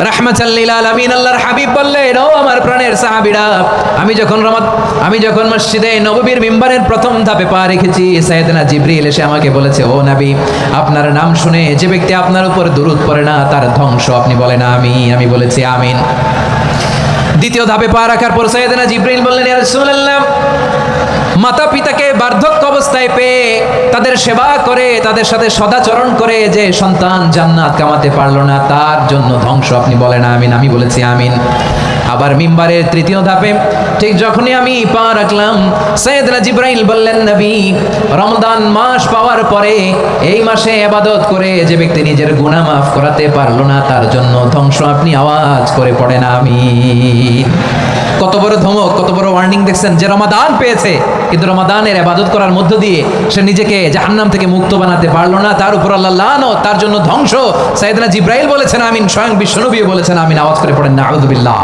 রাহমাতাল লিল আলামিন আল্লাহর হাবিব বললেন, ও আমার প্রাণের সাহাবীরা, আমি যখন মসজিদে নববীর মিম্বারের প্রথম ধাপে পা রেখেছি, সাইয়েদনা জিবরিল এসে আমাকে বলেছে, ও নবী, আপনার নাম শুনে যে ব্যক্তি আপনার উপর দুরূদ পড়ে না তার ধ্বংস। আপনি বলেন আমি বলেছি আমিন। দ্বিতীয় ধাপে পা রাখার পর সাইয়েদনা জিবরিল বললেন, ইয়া রাসূলুল্লাহ, মাতা পিতাকে বার্ধক্য অবস্থায় পেয়ে তাদের সেবা করে, তাদের সাথে সদাচরণ করে যে সন্তান জান্নাত কামাতে পারলো না, তার জন্য ধ্বংস। আপনি বলেন আমিন। আমি বলেছি আমিন। আবার মিম্বারের তৃতীয় ধাপে ঠিক যখনই আমি পা রাখলাম, সাইয়েদনা জিবরাইল বললেন, নবী, রমজান মাস পাওয়ার পরে এই মাসে ইবাদত করে যে ব্যক্তি নিজের গুনাহ মাফ করাতে পারলো না, তার জন্য ধ্বংস। আপনি আওয়াজ করে পড়েন আমিন। কত বড় ধমক, কত বড় ওয়ার্নিং দেখছেন, যে রমাদান পেয়েছে কিন্তু রমাদানের ইবাদত করার মধ্য দিয়ে সে নিজেকে জাহান্নাম থেকে মুক্ত বানাতে পারলো না, তার উপর আল্লাহ লানত, তার জন্য ধ্বংস। সাইয়েদনা জিবরাইল বলেছেন আমিন, স্বয়ং বিশ্বনবী বলেছেন আমিন। আওয়াজ করে পড়েন নাউযুবিল্লাহ।